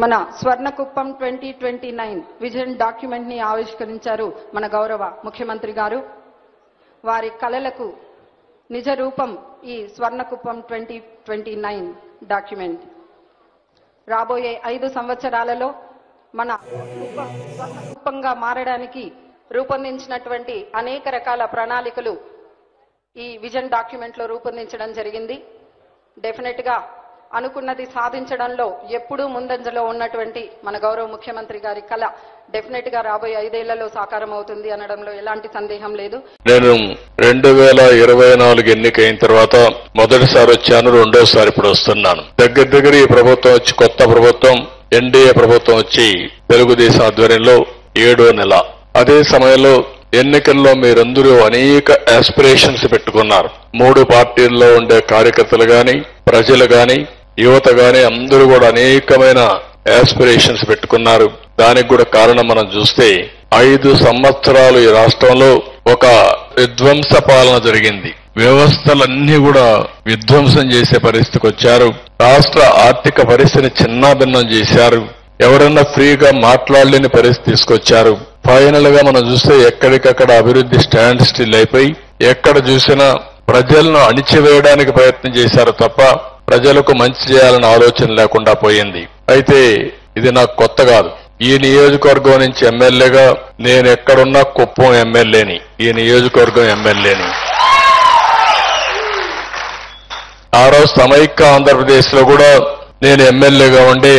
మన Swarnakuppam 2029 vision document ని ఆవిష్కరించారు మన గౌరవ ముఖ్యమంత్రి గారు. వారి కలలకు నిజ రూపం ఈ స్వర్ణకుప్పం 2029 డాక్యుమెంట్. రాబోయే 5 సంవత్సరాలలో మన స్వర్ణకుప్పంగా మారడానికి రూపొందించినటువంటి అనేక రకాల ప్రణాళికలు ఈ విజన్ డాక్యుమెంట్ లో రూపొందించడం జరిగింది. డెఫినెట్ గా అనుకున్నది సాధించడంలో ఎప్పుడూ ముందంజలో ఉన్నటువంటి మన గౌరవ ముఖ్యమంత్రి గారి కళ డెఫినెట్ గా రాబోయే 5 ఏళ్లలో సాకారం అవుతుంది అనడంలో ఎలాంటి సందేహం లేదు. నేను 2024 ఎన్నికైన తర్వాత మొదటిసారి వచ్చాను, రెండోసారి ఇప్పుడు వస్తున్నాను. దగ్గర ఈ ప్రభుత్వం వచ్చి కొత్త ప్రభుత్వం ఎన్డీఏ ప్రభుత్వం వచ్చి తెలుగుదేశం ఆధ్వర్యంలో 7వ నెల. అదే సమయంలో ఎన్నికల్లో మీరందరూ అనేక ఆస్పిరేషన్స్ పెట్టుకున్నారు. 3 పార్టీల్లో ఉండే కార్యకర్తలు గాని, ప్రజలు గాని, యువత గాని అందరూ కూడా అనేకమైన ఆస్పిరేషన్స్ పెట్టుకున్నారు. దానికి కూడా కారణం మనం చూస్తే 5 సంవత్సరాలు ఈ రాష్ట్రంలో ఒక విధ్వంస పాలన జరిగింది. వ్యవస్థలన్నీ కూడా విధ్వంసం చేసే పరిస్థితికి వచ్చారు. రాష్ట్ర ఆర్థిక పరిస్థితిని చిన్నాభిన్నం చేశారు. ఎవరన్నా ఫ్రీగా మాట్లాడలేని పరిస్థితి తీసుకొచ్చారు. ఫైనల్ గా మనం చూస్తే ఎక్కడికక్కడ అభివృద్ధి స్టాండ్ స్టిల్ అయిపోయి ఎక్కడ చూసినా ప్రజలను అణిచివేయడానికి ప్రయత్నం చేశారు తప్ప ప్రజలకు మంచి చేయాలన్న ఆలోచన లేకుండా పోయింది. అయితే ఇది నాకు కొత్త కాదు. ఈ నియోజకవర్గం నుంచి ఎమ్మెల్యేగా నేను ఎక్కడున్నా కుప్పం ఎమ్మెల్యేని, ఈ నియోజకవర్గం ఎమ్మెల్యేని. ఆ రోజు సమైక్య ఆంధ్రప్రదేశ్ లో కూడా నేను ఎమ్మెల్యేగా ఉండి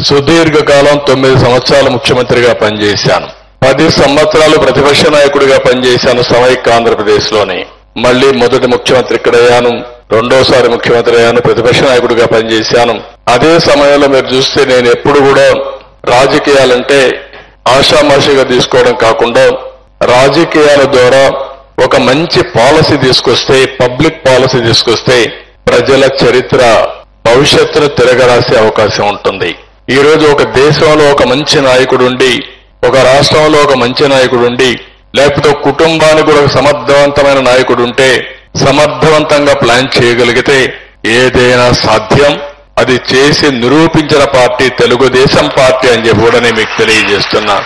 సుదీర్ఘకాలం 9 సంవత్సరాలు ముఖ్యమంత్రిగా పనిచేశాను. 10 సంవత్సరాలు ప్రతిపక్ష నాయకుడిగా పనిచేశాను సమైక్య ఆంధ్రప్రదేశ్ లోని. మళ్లీ మొదటి ముఖ్యమంత్రి ఇక్కడ అయ్యాను, రెండోసారి ముఖ్యమంత్రి అయ్యాను, ప్రతిపక్ష నాయకుడిగా పనిచేశాను. అదే సమయంలో మీరు చూస్తే నేను ఎప్పుడు కూడా రాజకీయాలంటే ఆషామాషిగా తీసుకోవడం కాకుండా రాజకీయాల ద్వారా ఒక మంచి పాలసీ తీసుకొస్తే, పబ్లిక్ పాలసీ తీసుకొస్తే ప్రజల చరిత్ర భవిష్యత్తును తిరగరాసే అవకాశం ఉంటుంది. ఈ రోజు ఒక దేశంలో ఒక మంచి నాయకుడు ఉండి, ఒక రాష్ట్రంలో ఒక మంచి నాయకుడు ఉండి, లేకపోతే కుటుంబానికి కూడా ఒక సమర్థవంతమైన నాయకుడు ఉంటే సమర్థవంతంగా ప్లాన్ చేయగలిగితే ఏదైనా సాధ్యం. అది చేసి నిరూపించిన పార్టీ తెలుగుదేశం పార్టీ అని చెప్పి కూడా నేను మీకు తెలియజేస్తున్నా.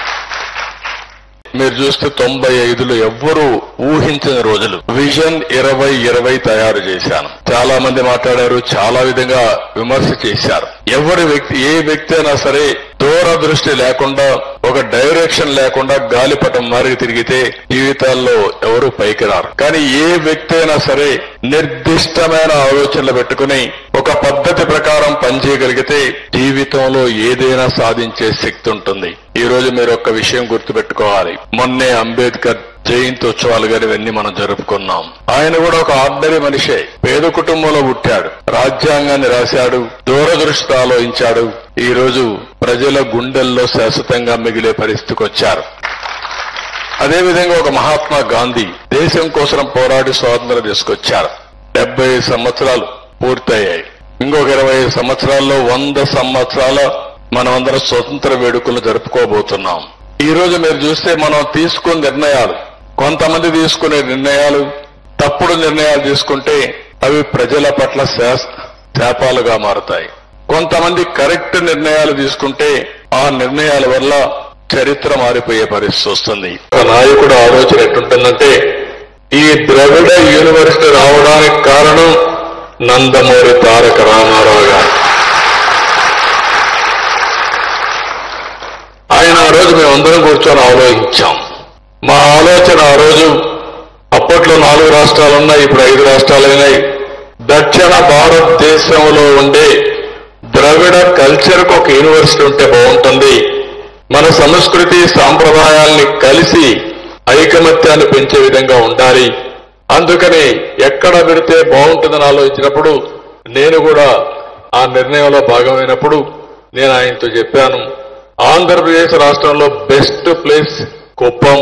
మీరు చూస్తే 95లో ఎవ్వరూ ఊహించని రోజులు విజన్ 2020 తయారు చేశాను. చాలా మంది మాట్లాడారు, చాలా విధంగా విమర్శ చేశారు. ఏ వ్యక్తి అయినా సరే దూరదృష్టి లేకుండా, ఒక డైరెక్షన్ లేకుండా గాలిపటం మారి తిరిగితే జీవితాల్లో ఎవరు పైకి రారు. కానీ ఏ వ్యక్తి అయినా సరే నిర్దిష్టమైన ఆలోచనలు పెట్టుకుని ఒక పద్ధతి ప్రకారం పనిచేయగలిగితే జీవితంలో ఏదైనా సాధించే శక్తి ఉంటుంది. ఈ రోజు మీరు ఒక్క విషయం గుర్తుపెట్టుకోవాలి. మొన్నే అంబేద్కర్ జయంతి ఉత్సవాలు గాని ఇవన్నీ మనం జరుపుకున్నాం. ఆయన కూడా ఒక ఆర్డినరీ మనిషే, పేద కుటుంబంలో పుట్టాడు, రాజ్యాంగాన్ని రాశాడు, దూరదృష్టి ఆలోచించాడు. ఈ రోజు ప్రజల గుండెల్లో శాశ్వతంగా మిగిలే పరిస్థితికి వచ్చారు. అదేవిధంగా ఒక మహాత్మా గాంధీ దేశం కోసం పోరాడి స్వాతంత్రం తీసుకొచ్చారు. 70 సంవత్సరాలు పూర్తయ్యాయి. ఇంకొక 25 సంవత్సరాల్లో 100 సంవత్సరాల మనమందరం స్వతంత్ర వేడుకలు జరుపుకోబోతున్నాం. ఈ రోజు మీరు చూస్తే మనం తీసుకున్న నిర్ణయాలు, కొంతమంది తీసుకునే నిర్ణయాలు తప్పుడు నిర్ణయాలు తీసుకుంటే అవి ప్రజల పట్ల శాపాలుగా మారుతాయి. కొంతమంది కరెక్ట్ నిర్ణయాలు తీసుకుంటే ఆ నిర్ణయాల వల్ల చరిత్ర మారిపోయే పరిస్థితి వస్తుంది. ఒక నాయకుడు ఆలోచన ఎట్టుంటుందంటే, ఈ ద్రవిడ యూనివర్సిటీ రావడానికి కారణం నందమూరి తారక రామారావు గారు. ఆయన ఆ రోజు మేమందరం కూర్చొని ఆలోచించాం. మా ఆలోచన ఆ రోజు, అప్పట్లో 4 రాష్ట్రాలున్నాయి, ఇప్పుడు 5 రాష్ట్రాలైనాయి. దక్షిణ భారతదేశంలో ఉండే ద్రవిడ కల్చర్ కు ఒక యూనివర్సిటీ ఉంటే బాగుంటుంది. మన సంస్కృతి సాంప్రదాయాల్ని కలిసి ఐకమత్యాన్ని పెంచే విధంగా ఉండాలి. అందుకని ఎక్కడ పెడితే బాగుంటుందని ఆలోచించినప్పుడు నేను కూడా ఆ నిర్ణయంలో భాగమైనప్పుడు నేను ఆయనతో చెప్పాను, ఆంధ్రప్రదేశ్ రాష్ట్రంలో బెస్ట్ ప్లేస్ కుప్పం.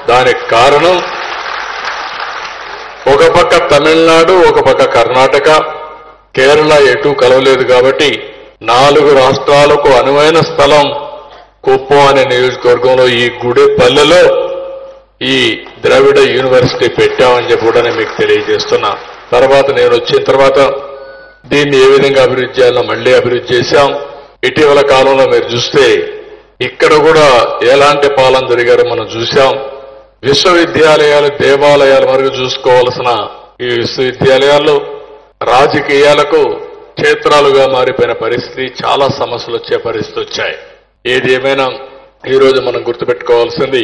దానికి కారణం ఒక పక్క తమిళనాడు, ఒక పక్క కర్ణాటక, కేరళ ఎటూ కలవలేదు కాబట్టి 4 రాష్ట్రాలకు అనువైన స్థలం కుప్పం అనే నియోజకవర్గంలో ఈ గుడిపల్లెలో ఈ ద్రవిడ యూనివర్సిటీ పెట్టామని చెప్పి కూడా నేను మీకు తెలియజేస్తున్నా. తర్వాత నేను వచ్చిన తర్వాత దీన్ని ఏ విధంగా అభివృద్ధి చేయాలో మళ్లీ అభివృద్ధి చేశాం. ఇటీవల కాలంలో మీరు చూస్తే ఇక్కడ కూడా ఎలాంటి పాలన జరిగారో మనం చూశాం. విశ్వవిద్యాలయాలు దేవాలయాల వరకు చూసుకోవాల్సిన ఈ విశ్వవిద్యాలయాల్లో రాజకీయాలకు క్షేత్రాలుగా మారిపోయిన పరిస్థితి, చాలా సమస్యలు వచ్చే పరిస్థితి వచ్చాయి. ఏది ఏమైనా ఈరోజు మనం గుర్తుపెట్టుకోవాల్సింది,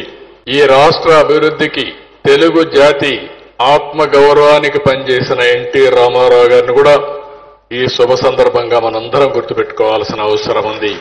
ఈ రాష్ట్ర అభివృద్ధికి తెలుగు జాతి ఆత్మగౌరవానికి పనిచేసిన ఎన్టీ రామారావు గారిని కూడా ఈ శుభ సందర్భంగా మనందరం గుర్తుపెట్టుకోవాల్సిన అవసరం ఉంది.